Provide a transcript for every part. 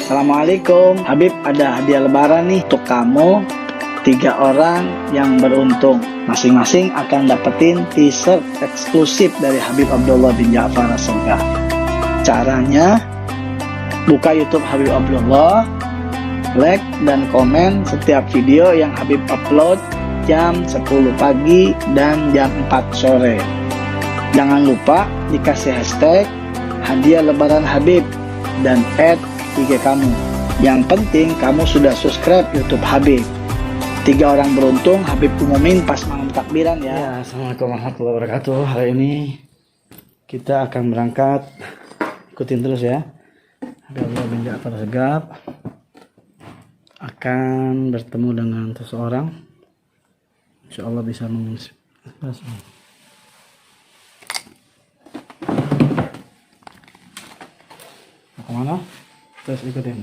Assalamualaikum Habib, ada hadiah lebaran nih untuk kamu. 3 orang yang beruntung masing-masing akan dapetin t-shirt eksklusif dari Habib Abdullah bin Ja'far As-Sagaf. Caranya, buka YouTube Habib Abdullah, like dan komen setiap video yang Habib upload jam 10 pagi dan jam 4 sore. Jangan lupa dikasih hashtag hadiah lebaran Habib dan add IG kamu. Yang penting kamu sudah subscribe YouTube Habib. 3 orang beruntung Habib umumin pas malam takbiran ya. Assalamualaikum warahmatullahi wabarakatuh. Hari ini kita akan berangkat. Ikutin terus ya. Habib Abdullah bin Ja'far As-Sagaf akan bertemu dengan seseorang. Insya Allah bisa menginspirasi. Mau kemana? Terus ikutin.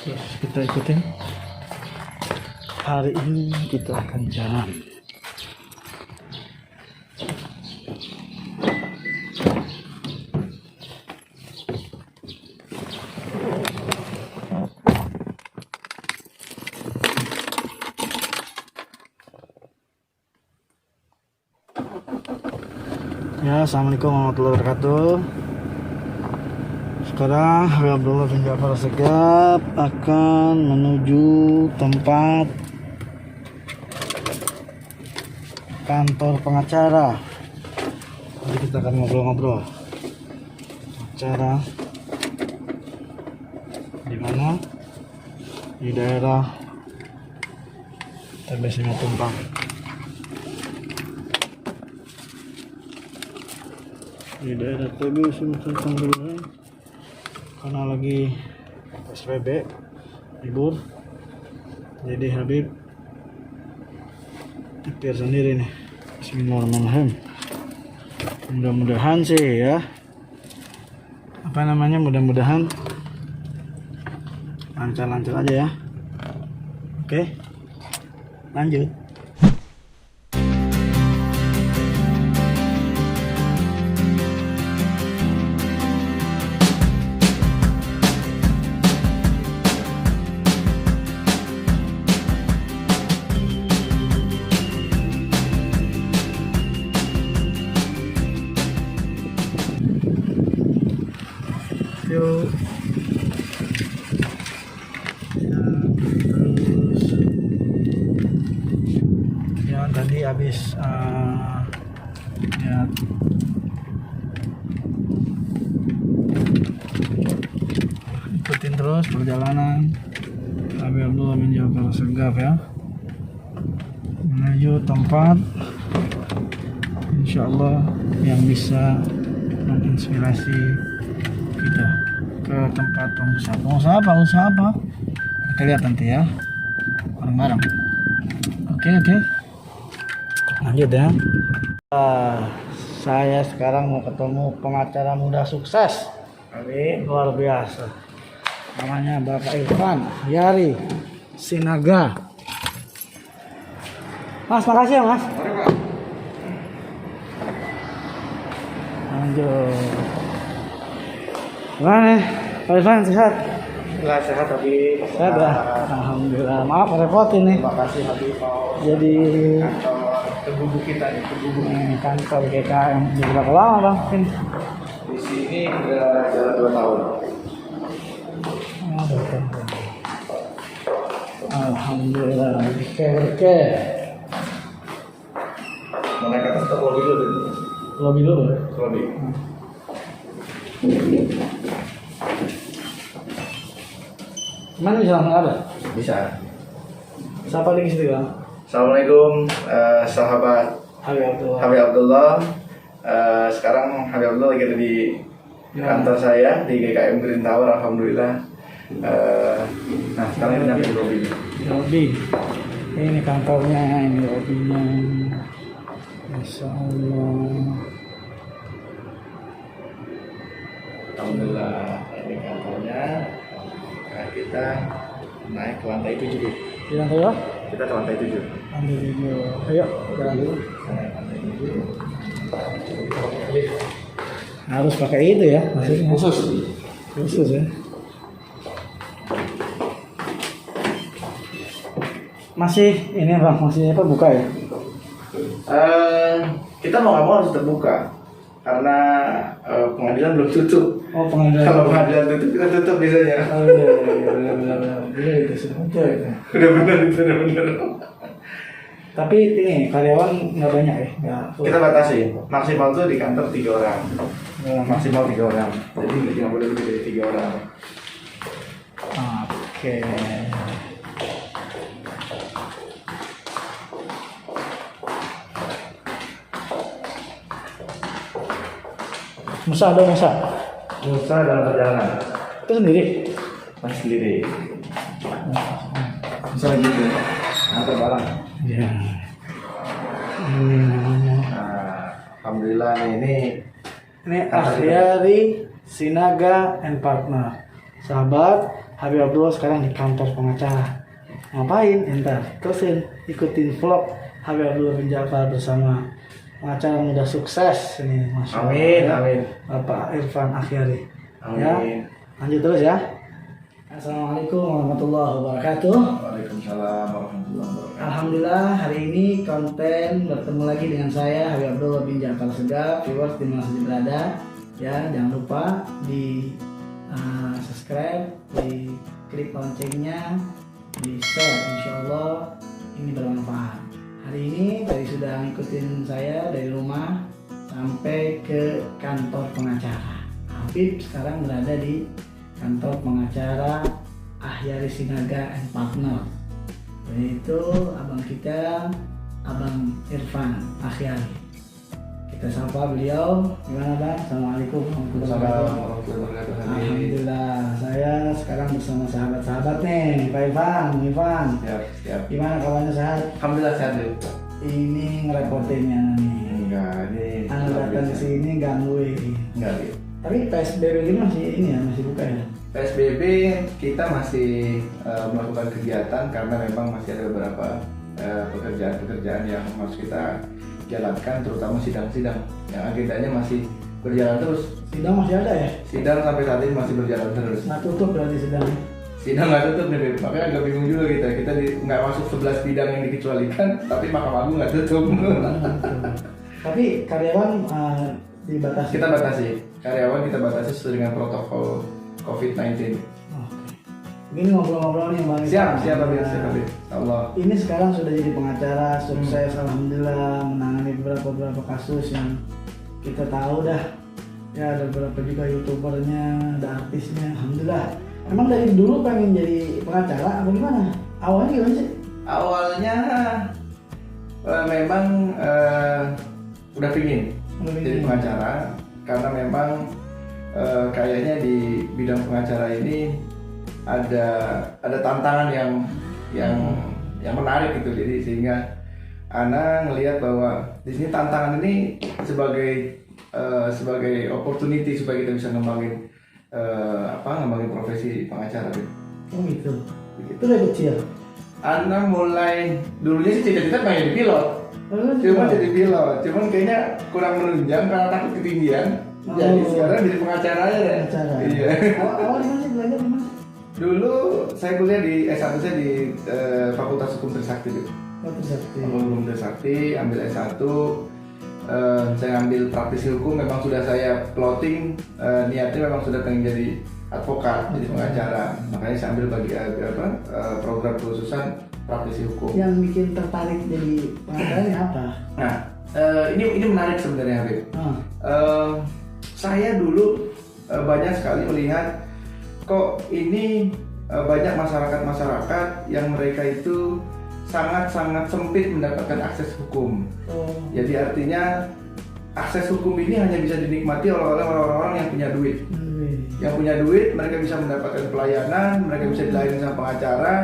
Terus kita ikutin. Hari ini kita akan jalan. Ya, assalamualaikum warahmatullahi wabarakatuh. Sekarang Habib Abdullah bin Ja'far As-Sagaf akan menuju tempat kantor pengacara. Jadi kita akan ngobrol-ngobrol. Acara di mana? Di daerah TB Simatupang. Di daerah TB Simatupang dulu, karena lagi PSBB libur, jadi Habib nyetir sendiri nih. Bismillahirrahmanirrahim. Mudah-mudahan sih ya, mudah-mudahan lancar-lancar aja ya. Oke, lanjut. Yuk. Ya, tadi habis ya, ikutin terus perjalanan Habib Abdullah bin Ja'far As-Sagaf ya, menuju tempat insyaallah yang bisa menginspirasi kita ke tempat pengusaha apa kita lihat nanti ya bareng-bareng. Oke, lanjut ya. Saya sekarang mau ketemu pengacara muda sukses. Ini luar biasa, namanya Bapak Irfan Yari Sinaga. Mas, makasih ya Mas. Lanjut. Gimana nih? Pak Irfan sehat? Enggak sehat Habib. Sehat ya? Alhamdulillah. Maaf repotin nih. Terima kasih Habib. Jadi Kantor tergubuk kita nih, tergubuk kantor GKM. Udah berapa lama Bang? di sini udah jalan 2 tahun. Alhamdulillah. Berkah. Mau naik ke atas atau lobby dulu? Lobby dulu. Lobby. Mana bisa langsung ada? Bisa. Siapa lagi situ Bang? Assalamualaikum sahabat Habib Abdullah. Sekarang Habib Abdullah lagi ada di kantor saya di GKM Green Tower. Alhamdulillah. Nah sekarang kita di lobby. Lobby. Ini kantornya, ini lobbynya. Masya Allah. Alhamdulillah ini kantornya. Nah, kita naik ke lantai 7. Di lantai berapa? Kita ke lantai 7. Lantai 7. Ayo, jalan dulu. Naik lantai 7. Harus pakai itu ya, maksudnya. Khusus ya. Masih ini bang, masih apa buka ya? Kita mau nggak mau harus terbuka karena pengadilan belum tutup. Oh pengadilan. Kalau pengadilan tutup kita tutup biasanya. Oh iya benar itu sudah betul itu. Udah benar. Tapi ini karyawan nggak banyak ya? Nggak. Kita batasi maksimal tuh di kantor 3 orang. Maksimal 3 orang. Jadi nggak boleh lebih dari 3 orang. Oke. Musa ada Musa? Musa dalam perjalanan. Itu sendiri? Mas sendiri. Bisa gitu. Antar barang. Ya. Alhamdulillah ini Akhyari Sinaga and Partner. Sahabat Habib Abdullah sekarang di kantor pengacara. Ngapain? Entar terusin ikutin vlog Habib Abdullah bin Ja'far bersama pengacara muda sukses ini, Masya Allah. Amin. Bapak Irfan Akhyari. Amin. Ya, lanjut terus ya. Assalamualaikum warahmatullahi wabarakatuh. Waalaikumsalam warahmatullahi wabarakatuh. Alhamdulillah hari ini konten bertemu lagi dengan saya Habib Abdullah bin Ja'far Segaf. Viewers di mana saja berada, ya jangan lupa di subscribe, di klik loncengnya, di share. Insya Allah ini bermanfaat. Hari ini tadi sudah ngikutin saya dari rumah sampai ke kantor pengacara. Habib sekarang berada di kantor pengacara Akhyari Sinaga and Partner, yaitu abang kita, Abang Irfan Akhyari. Kita sapa beliau. Gimana bang? Assalamualaikum warahmatullahi wabarakatuh. Alhamdulillah, saya sekarang bersama sahabat-sahabat nih, Pak Irfan. Siap. Gimana kabarnya, sehat? Alhamdulillah sehat deh. Ini ngerepotin ya nih. Enggak, ini Anda datang ke sini gangguin. Enggak, gitu. Tapi PSBB ini masih ini ya, masih buka ya? PSBB kita masih melakukan kegiatan karena memang masih ada beberapa pekerjaan-pekerjaan yang harus kita jalankan, terutama sidang-sidang yang agendanya masih berjalan terus. Sidang masih ada ya? Sidang sampai saat ini masih berjalan terus. Nggak tutup berarti sidangnya? Sidang nggak tutup nih, Beb. Makanya agak bingung juga kita nggak masuk 11 bidang yang dikecualikan, tapi Mahkamah Agung nggak tutup. Tapi karyawan dibatasi? Kita batasi, karyawan kita batasi sesuai dengan protokol COVID-19. Ini ngobrol-ngobrol nih Bang. Siap Habib. Allah. Ini sekarang sudah jadi pengacara sukses, alhamdulillah, menangani beberapa kasus yang kita tahu dah. Ya ada beberapa juga youtubernya, ada artisnya, alhamdulillah. Emang dari dulu pengen jadi pengacara apa gimana? Awalnya gimana sih? Awalnya memang udah pingin jadi pengacara karena memang kayaknya di bidang pengacara ini ada tantangan yang menarik gitu, jadi sehingga Ana ngelihat bahwa di sini tantangan ini sebagai opportunity supaya kita bisa ngembangin profesi pengacara gitu. Oh gitu. Itu dari kecil. Ana mulai dulunya sih cita-cita pengen jadi pilot. Cuman kayaknya kurang menunjang karena takut ketinggian. Jadi sekarang jadi pengacara aja deh. Iya. Awal di mana sih belajar di mana? Dulu saya kuliah di S1 saya di Fakultas Hukum Trisakti. Hukum Trisakti, ambil S1. Saya ambil praktisi hukum, memang sudah saya plotting niatnya memang sudah pengen jadi advokat, jadi pengacara. Makanya saya ambil program kekhususan praktisi hukum. Yang bikin tertarik jadi pengacara ini apa? Nah, ini menarik sebenarnya, Habib. Saya dulu banyak sekali melihat kok ini banyak masyarakat yang mereka itu sangat sempit mendapatkan akses hukum. Jadi artinya akses hukum ini hanya bisa dinikmati oleh orang-orang yang punya duit. Yang punya duit, mereka bisa mendapatkan pelayanan, mereka bisa dilayani sama pengacara.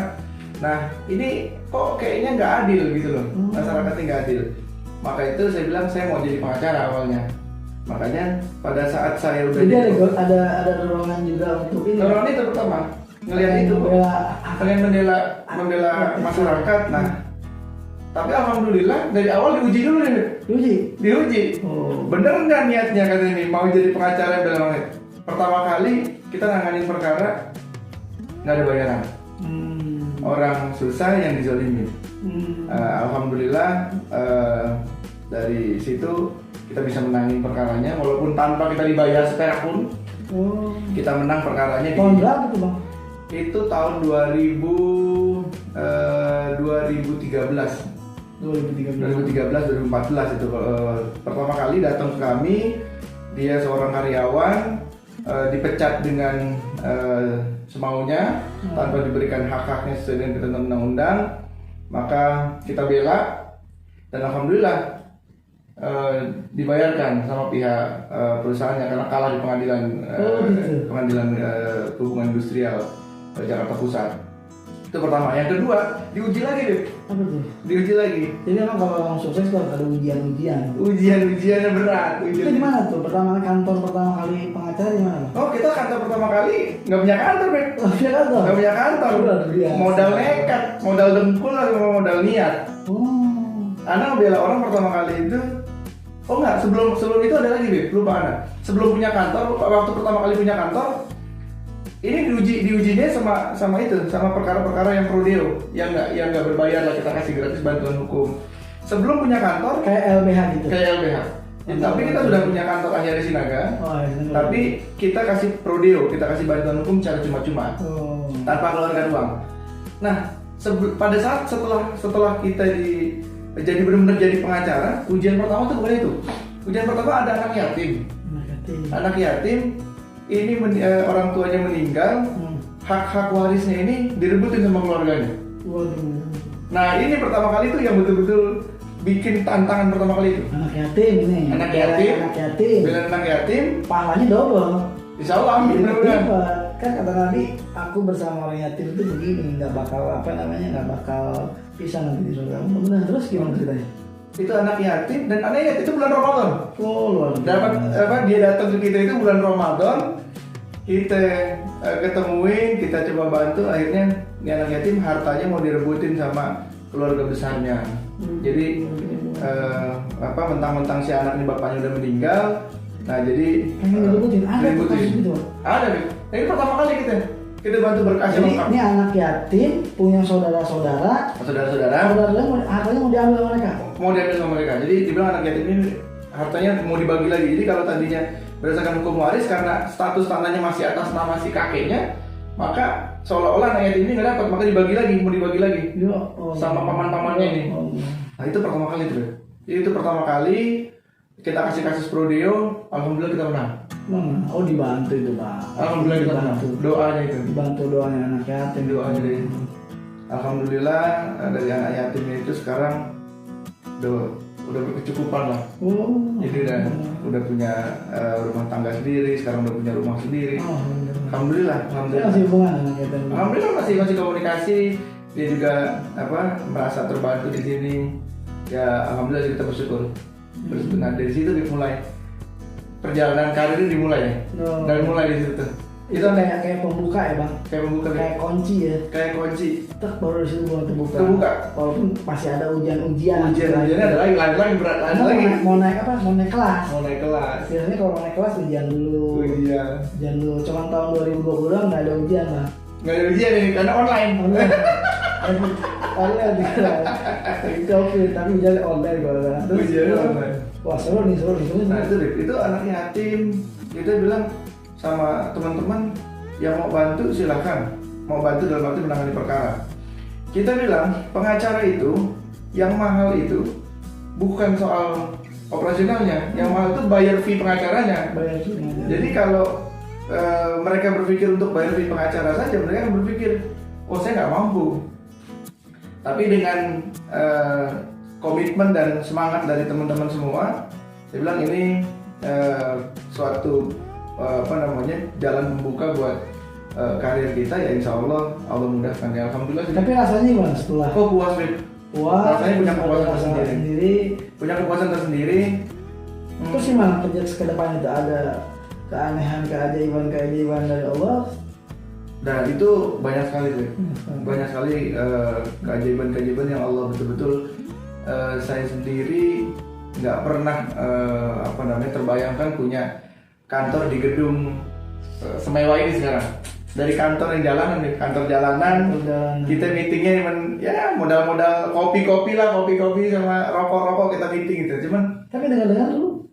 Nah, ini kok kayaknya nggak adil gitu loh, masyarakatnya nggak adil. Maka itu saya bilang saya mau jadi pengacara awalnya. Makanya pada saat saya udah jadi ada dorongan juga untuk ini. dorongan itu pertama ngelihat itu kalian membela masyarakat. Nah, tapi alhamdulillah dari awal diuji dulu nih. Diuji. Bener nggak niatnya katanya ini mau jadi pengacara yang bilang pertama kali kita nanganin perkara nggak ada bayaran. Orang susah yang dizolimi. Alhamdulillah dari situ kita bisa menangin perkaranya walaupun tanpa kita dibayar seperak pun. Kita menang perkaranya. Tahun berapa tuh Bang? Itu tahun 2013 2014 itu pertama kali datang ke kami. Dia seorang karyawan dipecat dengan semaunya tanpa diberikan hak-haknya sesuai dengan ketentuan undang-undang. Maka kita bela dan alhamdulillah dibayarkan sama pihak perusahaannya karena kalah di pengadilan pengadilan hubungan industrial Jakarta Pusat. Itu pertama. Yang kedua diuji lagi deh. Apa tuh? Diuji lagi. Jadi emang kalau orang sukses tuh ada ujian-ujian. Ujiannya berat. Itu di mana tuh? Kantor pertama kali pengacara di mana? Oh, kita kantor pertama kali nggak punya kantor, Bek. Nggak punya kantor. Modal nekat, modal dengkul atau modal niat. Anak bela orang pertama kali itu. Oh enggak, sebelum itu ada lagi, Bek. Lupa Anak. Sebelum punya kantor, waktu pertama kali punya kantor, ini diujinya sama perkara-perkara yang prodeo, yang nggak berbayar lah, kita kasih gratis bantuan hukum. Sebelum punya kantor kayak LBH gitu. Tapi kita sudah punya kantor Ahyari Sinaga. Tapi kita kasih prodeo, kita kasih bantuan hukum secara cuma-cuma, tanpa keluarkan uang. Nah, pada saat setelah kita jadi benar-benar jadi pengacara, ujian pertama tuh bukan itu. Ujian pertama ada anak yatim. Anak yatim ini orang tuanya meninggal, hak-hak warisnya ini direbutin sama keluarganya. Nah, ini pertama kali itu yang betul-betul bikin tantangan pertama kali itu. Anak yatim ini. Anak yatim. Pahalanya double. Insya Allah, mudah-mudahan. Kan kata Nabi, aku bersama orang yatim itu begini, nggak bakal pisah nanti di surga. Benar. Terus gimana ceritanya? Itu anak yatim dan anak yatim itu bulan Ramadan. Luar biasa. Dia datang ke kita itu bulan Ramadan, kita ketemuin, kita coba bantu, akhirnya ini anak yatim hartanya mau direbutin sama keluarga besarnya. Jadi mentang-mentang si anak ini bapaknya udah meninggal, nah jadi direbutin. Ada. Ini pertama kali kita bantu berkasih lengkap. Ini anak yatim punya saudara-saudara hartanya mau diambil sama mereka. Jadi dibilang anak yatim ini hartanya mau dibagi lagi. Jadi kalau tadinya berdasarkan hukum waris karena status tanahnya masih atas nama si kakeknya, maka seolah-olah anak yatim ini nggak dapat, maka mau dibagi lagi sama paman-pamannya ini. Nah, itu pertama kali tuh. Itu pertama kali kita kasih kasus prodeo, alhamdulillah kita menang. Dibantu itu, Pak. Alhamdulillah kita menang. Doanya itu. Dibantu doanya anak yatim. Doanya dari alhamdulillah dari anak yatim itu sekarang udah berkecukupan lah. Jadi udah punya rumah tangga sendiri, sekarang udah punya rumah sendiri. Alhamdulillah. Masih hubungan anak yatim. Alhamdulillah masih komunikasi. Dia juga merasa terbantu di sini. Ya alhamdulillah kita bersyukur. Nah, dari situ dimulai perjalanan karir ini dimulai. Dan mulai di situ. Itu kayak pembuka ya, Bang. Kayak kunci ya. Kayak kunci. Baru di situ baru terbuka. Walaupun masih ada ujian-ujiannya ada lagi berat lagi. Mau naik kelas. Biasanya kalau naik kelas ujian dulu. Cuman tahun 2020 doang nggak ada ujian, Bang. Nggak ada ujian ini karena online. Online itu oke, tapi ujian online kalau ujian online. Wah seru nih. Nah itu anak yatim. Kita bilang sama teman-teman yang mau bantu silahkan, mau bantu dalam arti menangani perkara. Kita bilang pengacara itu yang mahal itu bukan soal operasionalnya, yang mahal itu bayar fee pengacaranya. Jadi kalau mereka berpikir untuk bayar fee pengacara saja, mereka berpikir, oh saya nggak mampu. Tapi dengan komitmen dan semangat dari teman-teman semua, saya bilang ini suatu jalan membuka buat karir kita, ya insya Allah mudahkan ya, alhamdulillah. Tapi rasanya gimana setelah? Puas, rasanya punya kepuasan tersendiri. Terus gimana kerja ke depan itu, ada keanehan, keajaiban dari Allah? Nah itu banyak sekali tuh. Banyak sekali keajaiban yang Allah betul-betul saya sendiri nggak pernah terbayangkan punya kantor di gedung semewah ini sekarang. Dari kantor yang jalanan nih, kantor jalanan, kita meetingnya modal kopi sama rokok kita meeting gitu. Cuman tapi dengar lu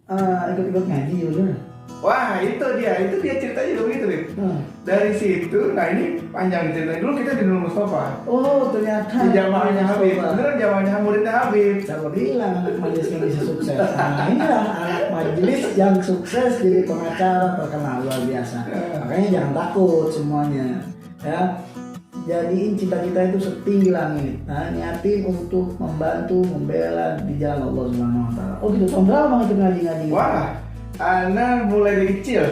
ikut ngaji udah. Wah itu dia ceritanya begitu nih. Dari situ, nah ini panjang ceritanya. Dulu kita di Nur Mustafa. Oh ternyata di jamaahnya Habib, beneran jamaahnya muridnya Habib. Saya bilang anak majelis yang bisa sukses. Nah inilah anak majelis yang sukses jadi pengacara terkenal luar biasa. Makanya jangan takut semuanya, ya. Jadiin cita-cita itu setinggi langit. Nah, niatin untuk membantu, membela di jalan Allah Subhanahu Wa Taala. Oh gitu, tahun berapa bang itu ngaji? Wah, Ana mulai dari kecil.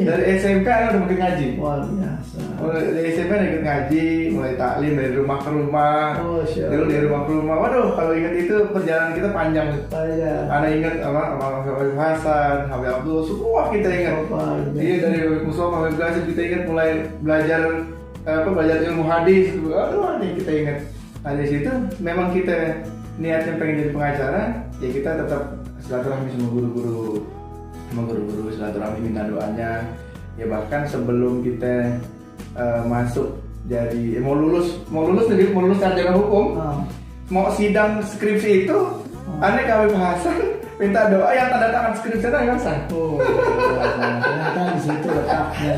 Dari SMP Ana udah makin ngaji. Wah biasa. Mulai dari SMP Ana ikut ngaji, mulai taklim dari rumah ke rumah. Oh siap. Dulu dari rumah ke rumah. Waduh, kalau ingat itu perjalanan kita panjang. Ana ingat sama Habib Hasan, Habib Abdul, semua kita ingat. Iya dari Habib Mustafa, Habib Qasim kita ingat mulai belajar ilmu hadis. Aduh, nih kita ingat. Nah dari situ memang kita niatnya pengen jadi pengacara, ya kita tetap silaturahmi sama guru-guru silaturahmi, minta doanya. Ya bahkan sebelum kita masuk jadi mau lulus sarjana hukum, mau sidang skripsi itu, aneh Habib Hasan minta doa yang tanda tangan skripsi yang Hasan. Oh, ternyata di situ letaknya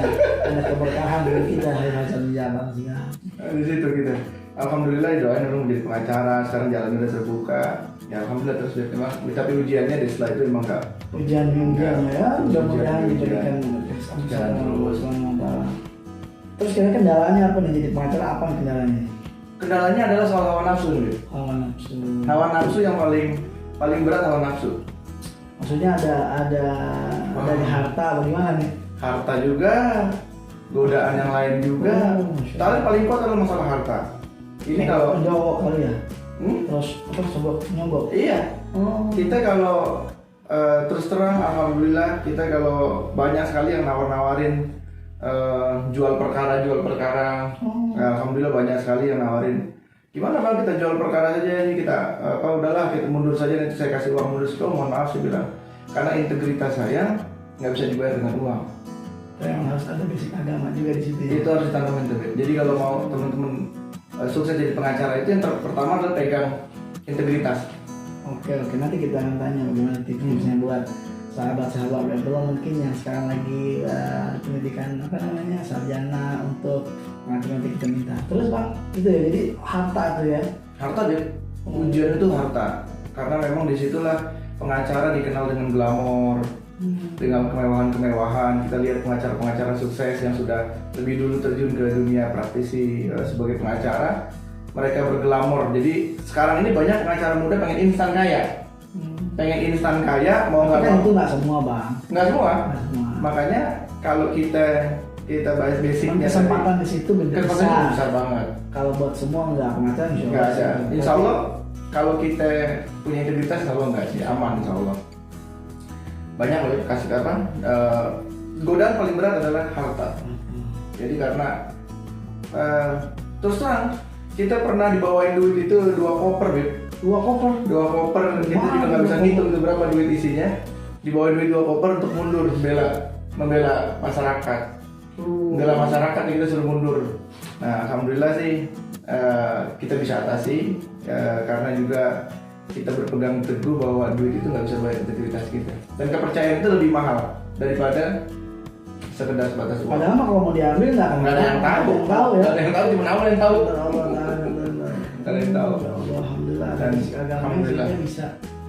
ada keberkahan dari kita Habib Hasan di jalan sih. Di situ kita, alhamdulillah doain dulu menjadi pengacara, sekarang jalannya udah terbuka. Ya alhamdulillah terus memang, tapi ujiannya di setelah itu emang enggak. Ujian ya, mudah-mudahan diberikan jalan terus. Terus kira kendalanya apa nih jadi pengacara, apa kendalanya? Kendalanya adalah soal hawa nafsu nih. Hawa nafsu yang paling berat, hawa nafsu. Maksudnya ada di harta bagaimana nih? Harta juga, godaan yang lain juga. Tapi paling kuat adalah masalah harta. Ini kalau nyogok kali ya. Terus nyogok. Iya. Kita kalau terus terang, alhamdulillah kita kalau banyak sekali yang nawarin jual perkara. Alhamdulillah banyak sekali yang nawarin. Gimana bang kita jual perkara saja ini, kita udahlah kita mundur saja, nanti saya kasih uang mundur. Mohon maaf saya bilang, karena integritas saya nggak bisa dibayar dengan uang. Memang harus ada basic agama juga di situ. Itu harus ditanamin tuh. Jadi kalau mau teman-teman sukses jadi pengacara itu yang pertama adalah pegang integritas. Oke, nanti kita akan tanya bagaimana tips-tipsnya buat sahabat-sahabat Abdullah mungkin yang sekarang lagi pendidikan sarjana untuk nanti kita minta. Terus bang, itu ya, jadi harta itu ya. Harta deh. Ujian itu harta. Karena memang disitulah pengacara dikenal dengan glamor, dengan kemewahan-kemewahan. Kita lihat pengacara-pengacara sukses yang sudah lebih dulu terjun ke dunia praktisi sebagai pengacara, mereka berglamor. Jadi sekarang ini banyak pengacara muda pengen instan kaya, mau nggak mau. Itu nggak semua bang. Nggak semua. Makanya kalau kita bahas basicnya, kesempatan di situ besar banget. Kalau buat semua nggak pengacara, nggak ada. Insya Allah kalau kita punya integritas, insya Allah nggak sih, aman insya Allah. Banyak loh kasih godaan paling berat adalah harta. Jadi karena terus terang kita pernah dibawain duit itu 2 koper, Bib. 2 koper. Kita juga nggak bisa ngitung itu berapa duit isinya. Dibawain duit 2 koper untuk mundur membela masyarakat. Membela masyarakat kita suruh mundur. Nah alhamdulillah sih kita bisa atasi karena juga kita berpegang teguh bahwa duit itu nggak bisa bayar integritas kita, dan kepercayaan itu lebih mahal daripada sekedar sebatas uang. Padahal kalau mau diambil nggak ada yang tahu ya. Nggak ada yang tahu, cuma Allah yang tahu. Ada yang tahu. Alhamdulillah. Dan alhamdulillah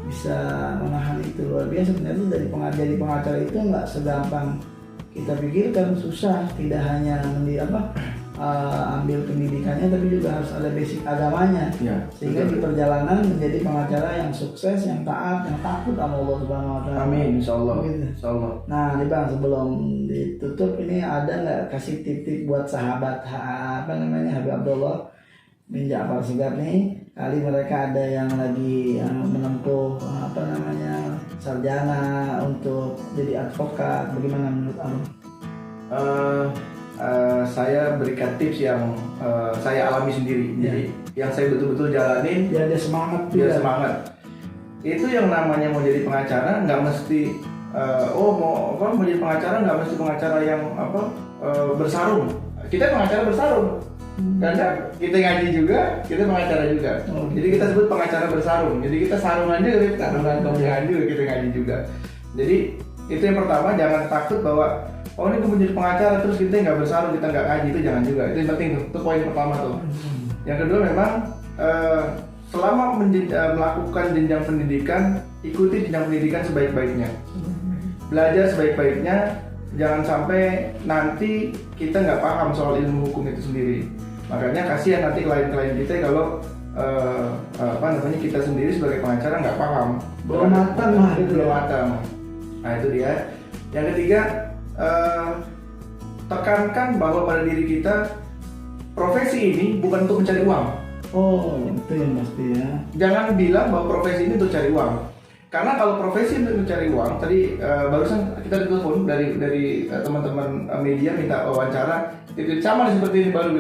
bisa menahan itu luar biasa. Ternyata dari pengacara itu nggak segampang kita pikirkan, susah. Tidak hanya ambil pendidikannya, tapi juga harus ada basic agamanya ya, sehingga di perjalanan menjadi pengacara yang sukses, yang taat, yang takut sama Allah Subhanahu Wa Taala. Amin, insyaallah. Gitu. Insyaallah. Nah, nih bang, sebelum ditutup ini ada nggak kasih tip-tip buat sahabat Habib Abdullah bin Ja'far Segaf nih? Kali mereka ada yang lagi menempuh sarjana, untuk jadi advokat, bagaimana menurut Abang? Saya berikan tips yang saya alami sendiri. Jadi yang saya betul-betul jalanin Biar dia semangat biar juga. semangat. Itu yang namanya mau jadi pengacara nggak mesti mau jadi pengacara nggak mesti pengacara yang bersarung. Kita pengacara bersarung. Karena kita ngaji juga, kita pengacara juga. Jadi kita sebut pengacara bersarung. Jadi kita sarungan juga, kita sarungan juga, kita ngaji juga. Jadi itu yang pertama, jangan takut bahwa ini kamu jadi pengacara terus kita nggak bersarung, kita nggak ngaji, itu jangan juga. Itu yang penting tuh, itu poin pertama tuh. Yang kedua memang selama melakukan jenjang pendidikan, ikuti jenjang pendidikan sebaik-baiknya. Belajar sebaik-baiknya, jangan sampai nanti kita nggak paham soal ilmu hukum itu sendiri. Makanya kasihan nanti klien-klien kita kalau kita sendiri sebagai pengacara nggak paham, Belum matang lah gitu. belum matang. Nah itu dia. Yang ketiga, tekankan bahwa pada diri kita profesi ini bukan untuk mencari uang. Oh, itu yang pasti ya. Jangan bilang bahwa profesi ini untuk cari uang. Karena kalau profesi untuk mencari uang, tadi barusan kita ditelepon dari teman-teman media minta wawancara, itu sama seperti ini baru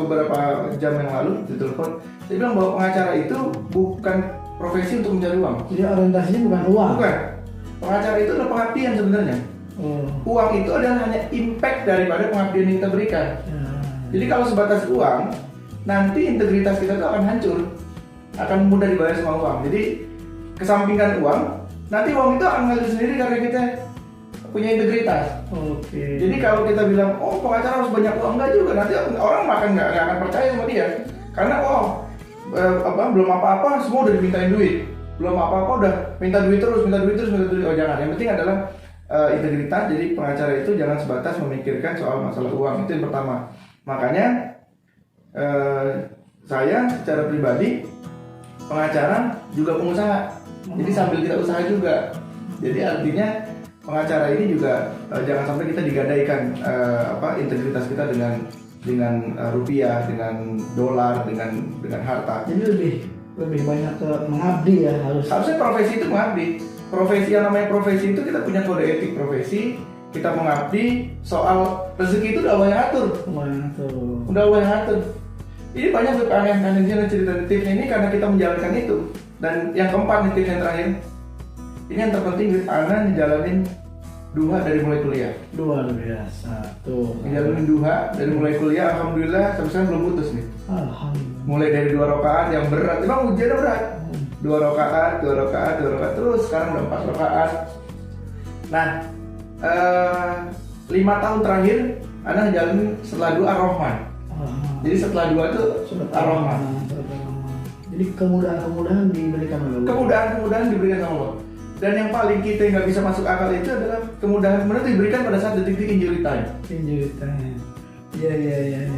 beberapa jam yang lalu ditelepon. Dia bilang bahwa pengacara itu bukan profesi untuk mencari uang. Jadi orientasinya bukan uang. Bukan. Pengacara itu adalah pengabdian sebenarnya. Uang itu adalah hanya impact daripada pengabdian yang kita berikan. Jadi kalau sebatas uang, nanti integritas kita itu akan hancur, akan mudah dibayar sama uang. Jadi kesampingkan uang, nanti uang itu akan ngalir sendiri karena kita punya integritas. Jadi kalau kita bilang, pengacara harus banyak uang, enggak juga. Nanti orang makan nggak akan percaya sama dia. Karena belum apa-apa semua udah dimintain duit, belum apa-apa udah minta duit terus. Oh jangan. Yang penting adalah integritas. Jadi pengacara itu jangan sebatas memikirkan soal masalah uang. Itu yang pertama. Makanya saya secara pribadi pengacara juga pengusaha. Jadi sambil kita usaha juga. Jadi artinya pengacara ini juga jangan sampai kita digadaikan integritas kita dengan rupiah, dengan dolar, dengan harta. Jadi lebih banyak ke mengabdi ya harus. Harusnya profesi itu mengabdi. Profesi yang namanya profesi itu kita punya kode etik profesi. Kita mengabdi, soal rezeki itu udah Allah yang atur. Udah Allah yang atur. Ini banyak keanehan-keanehan cerita tipsnya ini karena kita menjalankan itu. Dan yang keempat nih, tips yang terakhir, ini yang terpenting, Ana ngejalanin duha dari mulai kuliah. Luar biasa tuh. Ngejalanin duha dari mulai kuliah, alhamdulillah sampai sekarang belum putus nih. Alhamdulillah. Mulai dari 2 rakaat yang berat, emang ujiannya berat. 2 rakaat, terus sekarang udah 4 rakaat. Nah, 5 tahun terakhir Ana ngejalanin setelah dua Ar-Rahman. Jadi setelah dua itu Ar-Rahman. Jadi kemudahan diberikan oleh Allah. Kemudahan diberikan sama Allah. Dan yang paling kita nggak bisa masuk akal itu adalah kemudahan diberikan pada saat detik-detik injury time. Iya.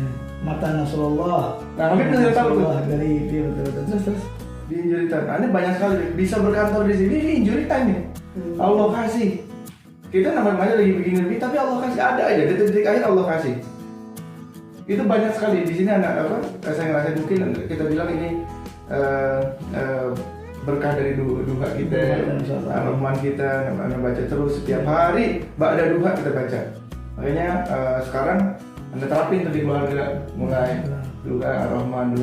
Mata Nasrullah. Nah, kami sudah tahu tuh. Dari itu betul. Terus. Di injury time. Ini banyak sekali bisa berkantor di sini. Ini injury time nih. Allah kasih. Kita namanya lagi begini, tapi Allah kasih, ada aja detik-detik akhir Allah kasih. Itu banyak sekali di sini saya ngerasain, mungkin kita bilang ini berkah dari duha kita, Ar-Rahman kita, baca terus setiap hari, ba'da duha kita baca. Makanya sekarang Anda terapin tadi keluarga, mulai duha Ar-Rahman.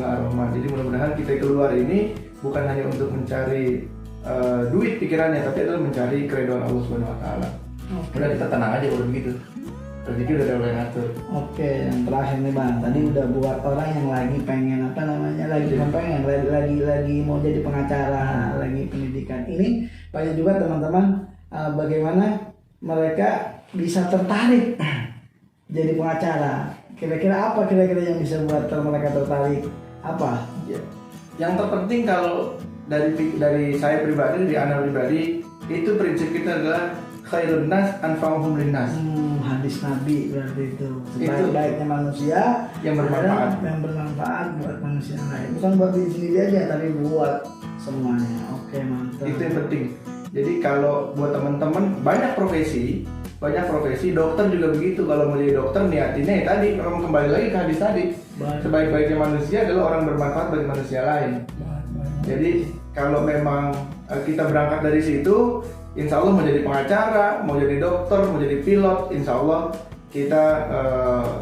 Jadi mudah-mudahan kita keluar ini bukan hanya untuk mencari duit pikirannya, tapi adalah mencari keridhaan Allah Subhanahu Wa Taala. Udah kita tenang aja udah begitu. Rezeki udah ada yang ngatur. Oke, yang terakhir nih Bang, tadi udah buat orang yang lagi pengen lagi mau jadi pengacara, lagi pendidikan. Ini banyak juga teman-teman bagaimana mereka bisa tertarik jadi pengacara. Kira-kira apa yang bisa buat mereka tertarik? Apa? Yang terpenting kalau dari saya pribadi, dari Ana pribadi, itu prinsip kita adalah khairun nas anfa'uhum linnas. Hadis Nabi berarti itu. Sebaik-baiknya manusia yang bermanfaat buat manusia lain. Bukan buat diri sendiri aja, tapi buat semuanya. Oke, mantap. Itu yang penting. Jadi kalau buat teman-teman banyak profesi, dokter juga begitu. Kalau mau jadi dokter niatinnya ya tadi, kalau kembali lagi ke hadis tadi, sebaik-baiknya manusia adalah orang bermanfaat bagi manusia lain. Jadi kalau memang kita berangkat dari situ, insya Allah mau jadi pengacara, mau jadi dokter, mau jadi pilot, insya Allah kita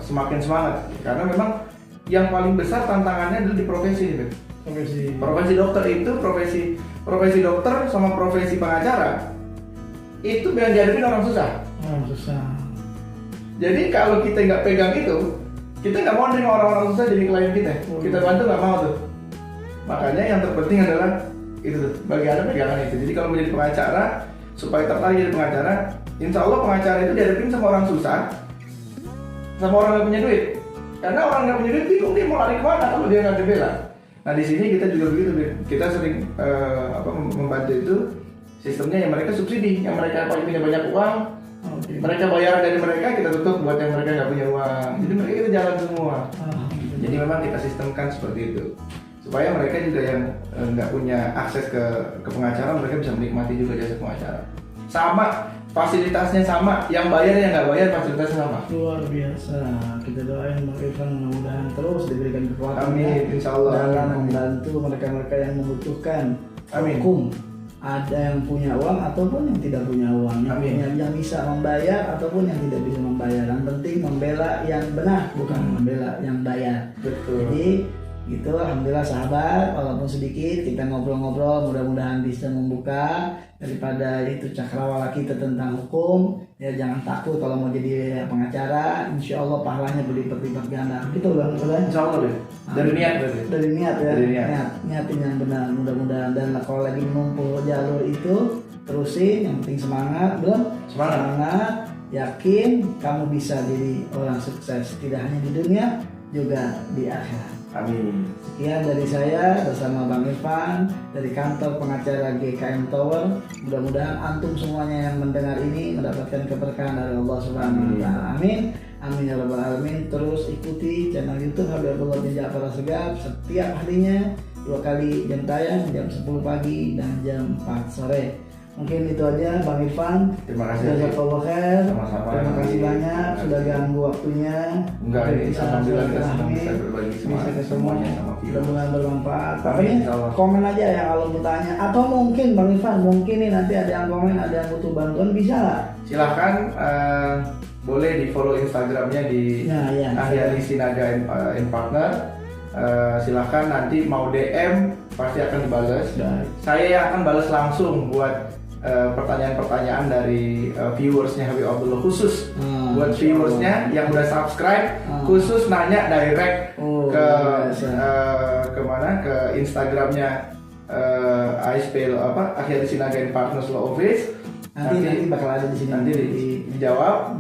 semakin semangat. Karena memang yang paling besar tantangannya adalah di profesi ini, Ben. Profesi dokter itu, profesi dokter sama profesi pengacara itu yang dihadapin orang susah. Jadi kalau kita nggak pegang itu, kita nggak mau nerima orang-orang susah jadi klien kita. Kita bantu nggak mau tuh. Makanya yang terpenting adalah itu tuh, bagi Anda pegangan itu. Jadi kalau menjadi pengacara, supaya tertarik jadi pengacara, insya Allah pengacara itu dihadapin sama orang susah, sama orang nggak punya duit. Karena orang nggak punya duit bingung dia mau lari kemana kalau dia nggak dibela. Nah di sini kita juga begitu, kita sering membantu itu sistemnya yang mereka subsidi, yang mereka punya banyak uang, mereka bayar dari mereka, kita tutup buat yang mereka nggak punya uang. Jadi mereka kita jalan semua. Jadi memang kita sistemkan seperti itu supaya mereka juga yang nggak punya akses ke pengacara, mereka bisa menikmati juga jasa pengacara. Sama fasilitasnya sama, yang bayar yang nggak bayar fasilitasnya sama. Luar biasa. Kita doain Bang Irfan mudah-mudahan terus diberikan kekuatan. Amin, insya Allah. Dalam membantu mereka-mereka yang membutuhkan hukum. Ada yang punya uang ataupun yang tidak punya uang. Yang bisa membayar ataupun yang tidak bisa membayar. Yang penting membela yang benar, bukan membela yang bayar. Betul. Jadi gitu, alhamdulillah sahabat, walaupun sedikit kita ngobrol-ngobrol, mudah-mudahan bisa membuka daripada itu cakrawala kita tentang hukum. Ya jangan takut kalau mau jadi pengacara, insya Allah pahalanya berlipat-lipat ganda. Gitu Bang, Insya Allah deh. Dari niat berarti. Dari niat ya. Dari niat. Niatin yang benar, mudah-mudahan. Dan kalau lagi menempuh jalur itu terusin, yang penting semangat, belum? Semangat, yakin kamu bisa jadi orang sukses, tidak hanya di dunia, juga di akhirat. Amin. Sekian dari saya bersama Bang Irfan dari kantor pengacara GKM Tower. Mudah-mudahan antum semuanya yang mendengar ini mendapatkan keberkahan dari Allah Subhanahu wa taala. Amin. Amin ya rabbal alamin. Terus ikuti channel YouTube Habib Abdullah bin Ja'far Assegaf setiap harinya 2 kali jam tayang, jam 10 pagi dan jam 4 sore. Mungkin itu aja Bang Irfan. Terima kasih. Jazakallahu khair. Sama-sama. Terima kasih banyak sudah ganggu waktunya. Enggak, ini alhamdulillah kita senang Rahmi. bisa berbagi Bisa semuanya sama Vio. Mudah-mudahan bermanfaat. Amin, Pokoknya insyaallah. komen aja yang kalau mau tanya, atau mungkin Bang Irfan, mungkin nih nanti ada yang komen, ada yang butuh bantuan, bisa nggak? Silahkan boleh di follow Instagramnya di Ahli Sinaga and Partner. Silahkan nanti mau DM pasti akan dibalas. Saya yang akan balas langsung buat pertanyaan-pertanyaan dari viewersnya Habib Abdullah, khusus buat viewersnya yang udah subscribe, khusus nanya direct ke mana, ke Instagramnya Aspel Ahli Sinaga and Partners Law Office. Nanti bakal ada di sini. Nanti dijawab.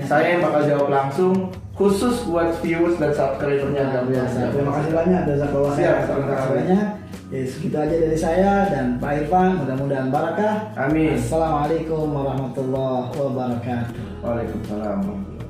Saya yang bakal jawab langsung, khusus buat viewers dan subscribernya. Terima kasih banyak. Jazakallahu khair. Terima kasih banyak. Ya, segitu aja dari saya dan Pak Irfan. Mudah-mudahan barakah. Amin. Assalamualaikum warahmatullahi wabarakatuh. Waalaikumsalam.